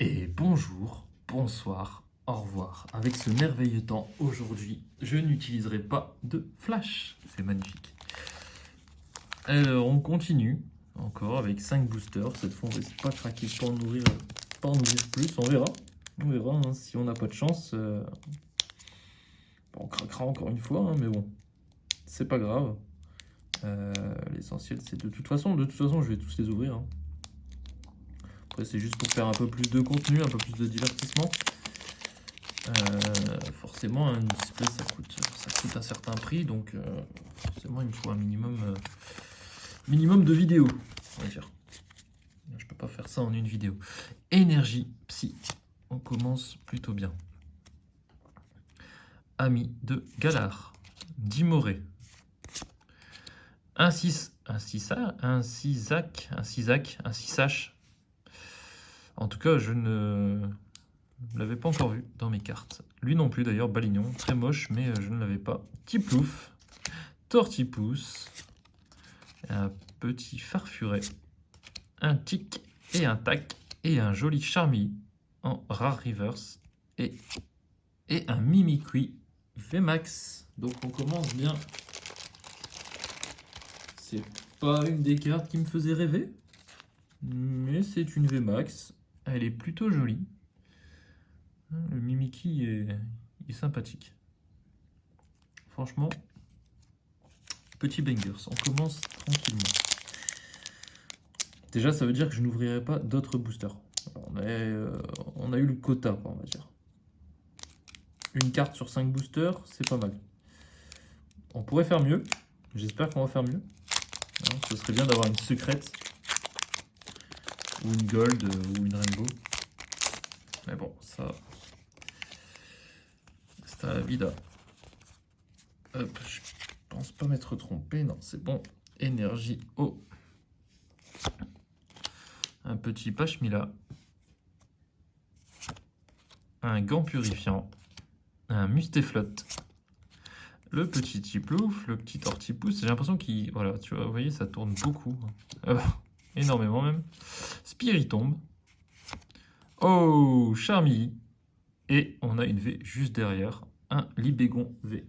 Et bonjour, bonsoir, au revoir. Avec ce merveilleux temps, aujourd'hui, je n'utiliserai pas de flash. C'est magnifique. Alors, on continue encore avec 5 boosters. Cette fois, on ne va pas craquer pour en ouvrir plus. On verra. On verra hein, si on n'a pas de chance. On craquera encore une fois, hein, mais bon, c'est pas grave. L'essentiel, c'est de toute façon, je vais tous les ouvrir. Hein. Après, c'est juste pour faire un peu plus de contenu, un peu plus de divertissement. Forcément, un display, ça coûte un certain prix, donc forcément, il me faut un minimum de vidéos, on va dire. Je peux pas faire ça en une vidéo. Énergie Psy, on commence plutôt bien. Ami de Galard, Dimoré, un Cisac. En tout cas, je ne l'avais pas encore vu dans mes cartes. Lui non plus d'ailleurs, Balignon, très moche, mais je ne l'avais pas. Tiplouf, Tortipousse, un petit Farfuret, un Tic et un Tac, et un joli Charmy en rare reverse, et un Mimikwi VMAX. Donc on commence bien. C'est pas une des cartes qui me faisait rêver, mais c'est une VMAX. Elle est plutôt jolie. Le Mimikwi est sympathique. Franchement, petit bangers. On commence tranquillement. Déjà, ça veut dire que je n'ouvrirai pas d'autres boosters. On a eu le quota, quoi, on va dire. Une carte sur 5 boosters, c'est pas mal. On pourrait faire mieux. J'espère qu'on va faire mieux. Hein, ce serait bien d'avoir une secrète. Ou une gold, ou une rainbow. Mais bon, ça... c'est à la vida. Hop, je pense pas m'être trompé. Non, c'est bon. Énergie eau. Un petit Pashmila. Un gant purifiant. Un Mustéflotte. Le petit Tiplouf, le petit Tortipousse. J'ai l'impression qu'il... Voilà, tu vois, vous voyez, ça tourne beaucoup. Énormément même. Spiritombe. Oh, Charmy. Et on a une V juste derrière. Un Libégon V.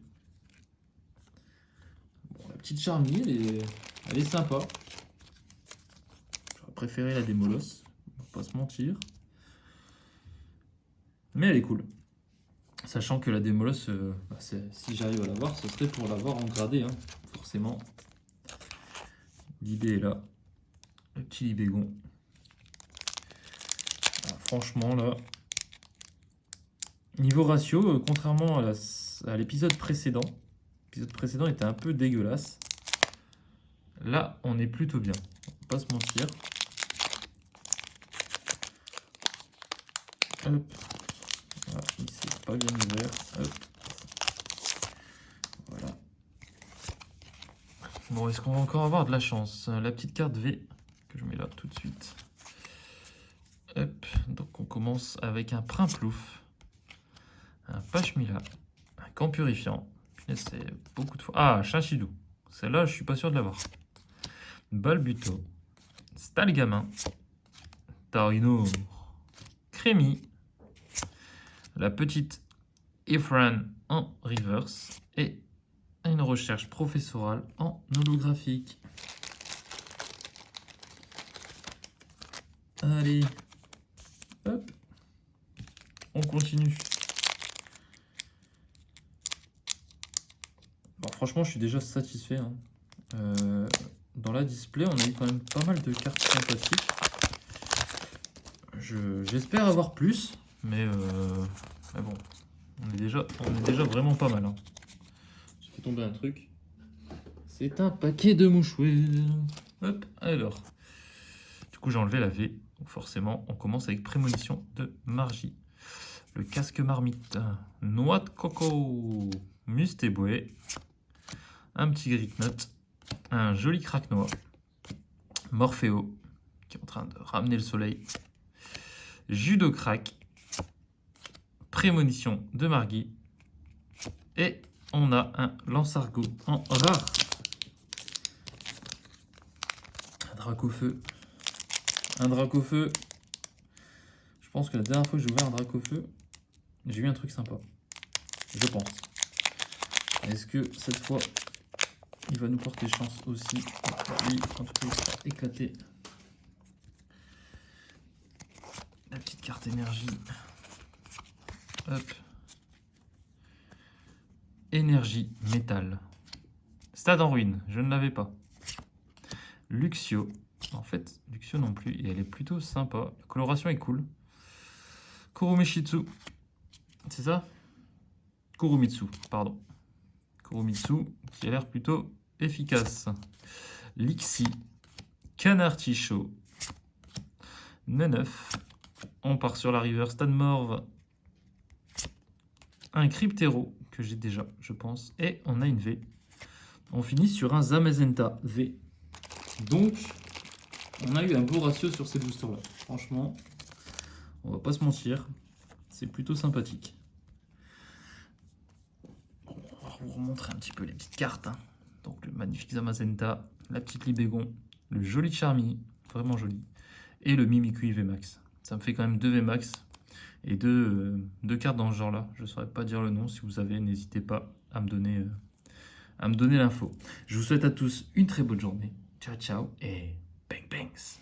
Bon, la petite Charmy, elle est sympa. J'aurais préféré la Démolos. On va pas se mentir. Mais elle est cool. Sachant que la Démolos, si j'arrive à l'avoir, ce serait pour l'avoir en gradé, hein, forcément. L'idée est là. Le petit Libégon. Alors, franchement, là, niveau ratio, contrairement à l'épisode précédent, l'épisode précédent était un peu dégueulasse. Là, on est plutôt bien. On va pas se mentir. Hop. Voilà, ici, c'est pas bien ouvert. Hop. Voilà. Bon, est-ce qu'on va encore avoir de la chance? La petite carte V, que je mets là tout de suite. Hop, donc on commence avec un Primplouf, un Pashmila, un Camp Purifiant. C'est beaucoup de fois. Ah, Chinchidou. Celle-là, je suis pas sûr de l'avoir. Balbuto, Stalgamin, Tarino, Crémy, la petite Efran en reverse et une recherche professorale en holographique. Allez, hop, on continue. Bon, franchement, je suis déjà satisfait. Hein. Dans la display, on a eu quand même pas mal de cartes sympathiques. J'espère avoir plus, mais bon, on est déjà vraiment pas mal. Hein. J'ai fait tomber un truc. C'est un paquet de mouchouets. Hop, alors. Du coup, j'ai enlevé la V. Donc forcément, on commence avec Prémonition de Margie. Le casque marmite. Noix de coco. Mustéboué. Un petit Gricknut. Un joli craque-noix. Morphéo, qui est en train de ramener le soleil. Judo crack. Prémonition de Margie. Et on a un Lance-Argot en rare. Un Dracofeu. pense que la dernière fois que j'ai ouvert un Dracofeu, j'ai eu un truc sympa. Je pense. Est-ce que cette fois, il va nous porter chance aussi? Lui, en tout cas, il sera éclaté. La petite carte énergie. Hop. Énergie, métal. Stade en ruine, je ne l'avais pas. Luxio. En fait, Luxio non plus, et elle est plutôt sympa. La coloration est cool. Kurumishitsu. C'est ça? Kurumitsu, pardon. Kurumitsu, qui a l'air plutôt efficace. Lixi. Canard Tichot. Neneuf. On part sur la river Stade Morve. Un Cryptero, que j'ai déjà, je pense. Et on a une V. On finit sur un Zamazenta V. Donc, on a eu un beau ratio sur ces boosters-là. Franchement, on va pas se mentir. C'est plutôt sympathique. On va vous remontrer un petit peu les petites cartes. Hein. Donc, le magnifique Zamazenta, la petite Libégon, le joli Charmy, vraiment joli. Et le Mimikyu VMAX. Ça me fait quand même 2 VMAX. Et deux cartes dans ce genre-là. Je ne saurais pas dire le nom. Si vous avez, n'hésitez pas à me donner l'info. Je vous souhaite à tous une très bonne journée. Ciao, ciao et bang bangs.